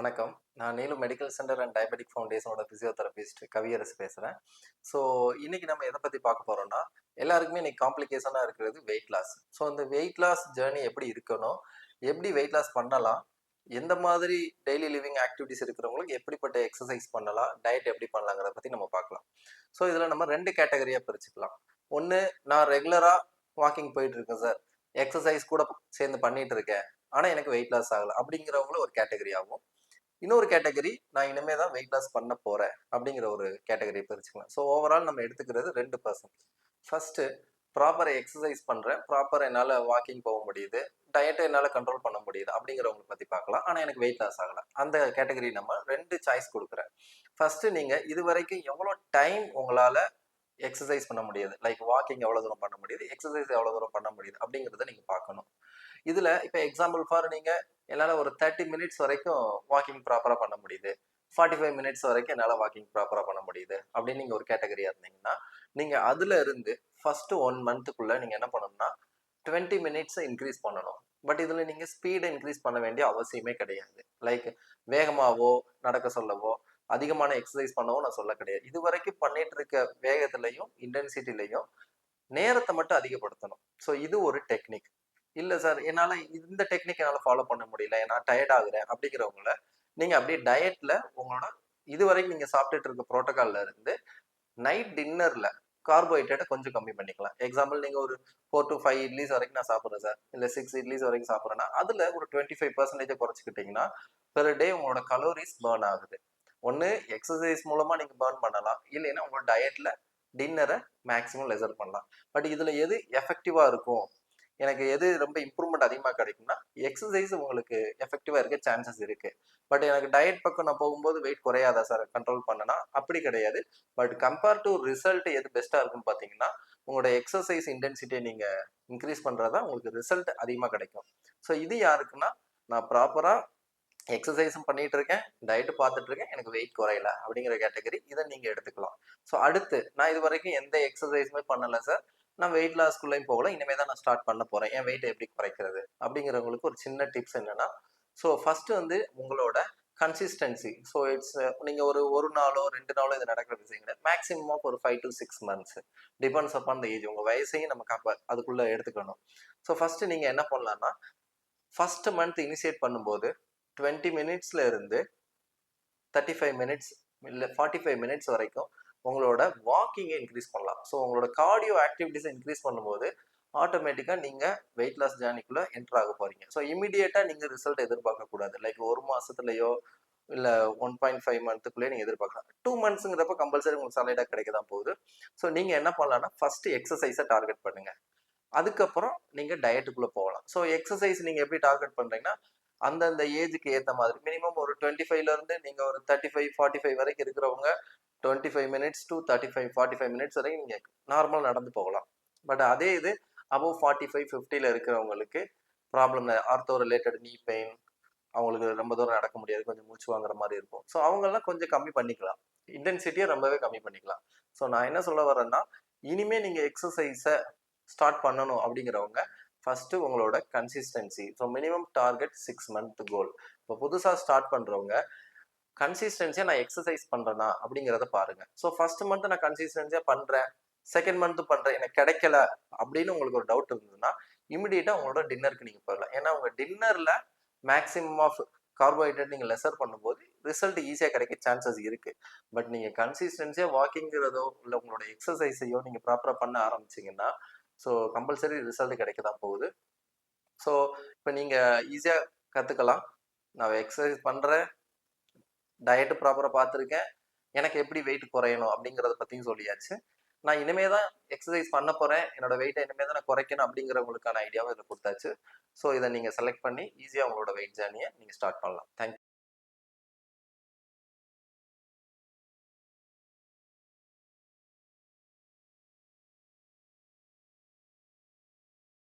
வணக்கம். நான் Neelu medical center and diabetic ஃபவுண்டேஷனோட பிசியோதெரபிஸ்ட் கவியரசு பேசுறேன். ஸோ, இன்னைக்கு நம்ம எத பத்தி பார்க்க போறோம்னா, எல்லாருக்குமே இன்னைக்கு காம்ப்ளிகேஷனா இருக்கிறது வெயிட் லாஸ். ஸோ, அந்த வெயிட் லாஸ் ஜர்னி எப்படி இருக்கணும்? எப்படி வெயிட் லாஸ் பண்ணலாம்? எந்த மாதிரி டெய்லி லிவிங் ஆக்டிவிட்டீஸ் இருக்கிறவங்களுக்கு எப்படிப்பட்ட எக்சர்சைஸ் பண்ணலாம்? டயட் எப்படி பண்ணலாங்கிறத பத்தி நம்ம பார்க்கலாம். ஸோ, இதுல நம்ம 2 கேட்டகரியா பிரிச்சுக்கலாம். ஒண்ணு, நான் ரெகுலரா வாக்கிங் போயிட்டு இருக்கேன் சார். எக்சர்சைஸ் கூட சேர்ந்து பண்ணிட்டு இருக்கேன். ஆனா எனக்கு வெயிட் லாஸ் ஆகல. அப்படிங்கிறவங்கள ஒரு கேட்டகரி ஆகும். இன்னொரு கேட்டகரி, நான் இனிமே தான் வெயிட் லாஸ் பண்ண போறேன் அப்படிங்கிற ஒரு கேட்டகரியை பிரிச்சுக்கலாம். ஸோ ஓவரால் நம்ம எடுத்துக்கிறது 2 பெர்சன். ஃபர்ஸ்ட்டு, ப்ராப்பர் எக்ஸர்சைஸ் பண்றேன். ப்ராப்பர் என்னால வாக்கிங் போக முடியுது. டயட்ட என்னால கண்ட்ரோல் பண்ண முடியுது அப்படிங்கிறவங்கள பத்தி பார்க்கலாம். ஆனா எனக்கு வெயிட் லாஸ் ஆகல. அந்த கேட்டகரி நம்ம 2 சாய்ஸ் குடுக்குறேன். ஃபர்ஸ்ட்டு, நீங்க இதுவரைக்கும் எவ்வளோ டைம் உங்களால எக்ஸர்சைஸ் பண்ண முடியுது? லைக் வாக்கிங் எவ்வளோ தூரம் பண்ண முடியுது? எக்ஸர்சைஸ் எவ்வளோ தூரம் பண்ண முடியுது? அப்படிங்கிறத நீங்க பார்க்கணும். இதுல இப்ப எக்ஸாம்பிள் ஃபார் நீங்க என்னால ஒரு 30 மினிட்ஸ் வரைக்கும் வாக்கிங் ப்ராப்பரா பண்ண முடியுது. 45 மினிட்ஸ் வரைக்கும் என்னால வாக்கிங் ப்ராப்பரா பண்ண முடியுது. அப்படின்னு நீங்க ஒரு கேட்டகரியா இருந்தீங்கன்னா, நீங்க அதுல இருந்து ஃபர்ஸ்ட் 1 மந்த்துக்குள்ள நீங்க என்ன பண்ணணும்னா, 20 மினிட்ஸ இன்கிரீஸ் பண்ணணும். பட் இதுல நீங்க ஸ்பீட இன்கிரீஸ் பண்ண வேண்டிய அவசியமே கிடையாது. லைக் வேகமாவோ, நடக்க சொல்லவோ, அதிகமான எக்ஸர்சைஸ் பண்ணவோ நான் சொல்ல கிடையாது. இதுவரைக்கும் பண்ணிட்டு இருக்க வேகத்திலயும், இன்டென்சிட்டிலயும் நேரத்த மட்டும் அதிகப்படுத்தணும். ஸோ இது ஒரு டெக்னிக். இல்ல சார், என்னால இந்த டெக்னிக் என்னால ஃபாலோ பண்ண முடியல. நான் டயர்ட் ஆகுறேன் அப்படிங்கிறவங்கள, நீங்க அப்படியே டயட்ல உங்களோட இதுவரைக்கும் நீங்க சாப்பிட்டுட்டு இருக்க புரோட்டோகால்ல இருந்து நைட் டின்னர்ல கார்போஹைட்ரேட்ட கொஞ்சம் கம்மி பண்ணிக்கலாம். எக்ஸாம்பிள் நீங்க ஒரு 4 டூ 5 இட்லிஸ் வரைக்கும் நான் சாப்பிடுறேன் சார். இல்ல 6 இட்லிஸ் வரைக்கும் சாப்பிடுறேன்னா, அதுல ஒரு 25% குறைச்சுக்கிட்டீங்கன்னா, பெர் டே உங்களோட கலோரிஸ் பர்ன் ஆகுது. ஒண்ணு எக்ஸர்சைஸ் மூலமா நீங்க பர்ன் பண்ணலாம். இல்லைன்னா உங்களோட டயட்ல டின்னர மேக்ஸிமம் லெஸர் பண்ணலாம். பட் இதுல எது எஃபெக்டிவா இருக்கும்? எனக்கு எது ரொம்ப இம்ப்ரூவ்மெண்ட் அதிகமா கிடைக்கும்னா, எக்ஸர்சைஸ் உங்களுக்கு எஃபெக்டிவா இருக்க சான்சஸ் இருக்கு. பட் எனக்கு டயட் பக்கம் நான் போகும்போது வெயிட் குறையாதா சார் கண்ட்ரோல் பண்ணனா? அப்படி கிடையாது. பட் கம்பேர் டு ரிசல்ட் எது பெஸ்ட்டா இருக்குன்னு பார்த்தீங்கன்னா, உங்களோட எக்ஸர்சைஸ் இன்டென்சிட்டிய நீங்க இன்கிரீஸ் பண்றது தான் உங்களுக்கு ரிசல்ட் அதிகமா கிடைக்கும். ஸோ இது யாருக்குன்னா, நான் ப்ராப்பரா எக்ஸர்சைஸும் பண்ணிட்டு இருக்கேன், டயட் பார்த்துட்டு இருக்கேன், எனக்கு வெயிட் குறையல அப்படிங்கிற கேட்டகரி. இத நீங்க எடுத்துக்கலாம். ஸோ அடுத்து, நான் இதுவரைக்கும் எந்த எக்ஸர்சைஸுமே பண்ணல சார். நான் வெயிட் லாஸ்க்குள்ளயும் போகல. இனிமே தான் நான் ஸ்டார்ட் பண்ண போறேன். என் வெயிட்ட எப்படி குறைக்கிறது? அப்படிங்கிறவங்களுக்கு ஒரு சின்ன டிப்ஸ் என்னன்னா, ஸோ ஃபர்ஸ்ட் வந்து உங்களோட கன்சிஸ்டன்சி. ஸோ நீங்க ஒரு 1 நாளோ, 2 நாளோ இது நடக்கிற விஷயம் கிடையாது. மேக்ஸிமம் ஆஃப் ஒரு 5 to 6 months. Depends upon the age. உங்க வயசையும் நம்ம அதுக்குள்ள எடுத்துக்கணும். ஸோ ஃபர்ஸ்ட் நீங்க என்ன பண்ணலாம்னா, ஃபர்ஸ்ட் மந்த் இனிஷியேட் பண்ணும்போது 20 மினிட்ஸ்ல இருந்து 35 மினிட்ஸ் இல்ல 45 மினிட்ஸ் வரைக்கும் உங்களோட வாக்கிங்கை இன்க்ரீஸ் பண்ணலாம். ஸோ உங்களோட கார்டியோ ஆக்டிவிட்டிஸை இன்க்ரீஸ் பண்ணும்போது ஆட்டோமேட்டிக்கா நீங்க வெயிட் லாஸ் ஜேர்னிக்குள்ள என்டர் ஆக போறீங்க. ஸோ இமிடியேட்டா நீங்க ரிசல்ட் எதிர்பார்க்க கூடாது. லைக் 1 மாசத்துலயோ இல்ல 1.5 மந்த்துக்குள்ளே நீங்க எதிர்பார்க்கலாம். 2 மந்த்ஸ்ங்கிறப்ப கம்பல்சரி உங்களுக்கு சாலிடா கிடைக்க தான் போகுது. ஸோ நீங்க என்ன பண்ணலாம்னா, ஃபர்ஸ்ட் எக்ஸர்சைஸை டார்கெட் பண்ணுங்க. அதுக்கப்புறம் நீங்க டயட்டுக்குள்ள போகலாம். ஸோ எக்ஸர்சைஸ் நீங்க எப்படி டார்கெட் பண்றீங்கன்னா, அந்தந்த ஏஜ்க்கு ஏத்த மாதிரி மினிமம் ஒரு 25ல இருந்து நீங்க ஒரு 35, 45 வரைக்கும் இருக்கிறவங்க 25 மினிட்ஸ் டூ 35, 45 மினிட்ஸ் வரைக்கும் நீங்க நார்மலா நடந்து போகலாம். பட் அதே இது அபோவ் 45, 50ல இருக்கிறவங்களுக்கு ப்ராப்ளம் ஆர்த்தோ ரிலேட்டட் நீ பெயின், அவங்களுக்கு ரொம்ப தூரம் நடக்க முடியாது. கொஞ்சம் மூச்சு வாங்குற மாரி இருக்கும். ஸோ அவங்கலாம் கொஞ்சம் கம்மி பண்ணிக்கலாம். இன்டென்சிட்டிய ரொம்பவே கம்மி பண்ணிக்கலாம். ஸோ நான் என்ன சொல்ல வரேன்னா, இனிமே நீங்க எக்ஸர்சைஸ ஸ்டார்ட் பண்ணணும் அப்படிங்கிறவங்க, ஃபர்ஸ்ட் உங்களோட consistency. So minimum target 6 month goal. இப்போ புதுசா ஸ்டார்ட் பண்றவங்க, கன்சிஸ்டன்சியா நான் எக்ஸர்சைஸ் பண்றேனா அப்படிங்கிறத பாருங்க. ஸோ ஃபர்ஸ்ட் மந்த் நான் கன்சிஸ்டன்சியா பண்றேன். செகண்ட் மந்த் பண்றேன். எனக்கு கிடைக்கல அப்படின்னு உங்களுக்கு ஒரு டவுட் இருந்ததுன்னா, இமிடியேட்டா உங்களோட டின்னருக்கு நீங்க போயிடலாம். ஏன்னா உங்க டின்னர்ல மேக்ஸிமம் ஆஃப் கார்போஹைட்ரேட் நீங்க லெஸர் பண்ணும்போது ரிசல்ட் ஈஸியா கிடைக்க சான்சஸ் இருக்கு. பட் நீங்க கன்சிஸ்டன்சியா வாக்கிங்கிறதோ இல்ல உங்களோட எக்ஸர்சைஸையோ நீங்க ப்ராப்பரா பண்ண ஆரம்பிச்சீங்கன்னா, ஸோ கம்பல்சரி ரிசல்ட் கிடைக்க தான் போகுது. ஸோ இப்போ நீங்க ஈஸியா கத்துக்கலாம். நான் எக்ஸர்சைஸ் பண்றேன், டயட் ப்ராப்பரா பார்த்துருக்கேன். எனக்கு எப்படி வெயிட் குறையணும் அப்படிங்கிறத பத்தியும் சொல்லியாச்சு. நான் இனிமே தான் எக்ஸர்சைஸ் பண்ண போறேன். என்னோட வெயிட்ட இனிமே தான் நான் குறைக்கணும் அப்படிங்கிறவங்களுக்கான ஐடியாவும் இதில குடுத்தாச்சு. ஸோ இத நீங்க செலக்ட் பண்ணி ஈஸியா உங்களோட வெயிட் ஜர்னிய நீங்க ஸ்டார்ட் பண்ணலாம். தேங்க்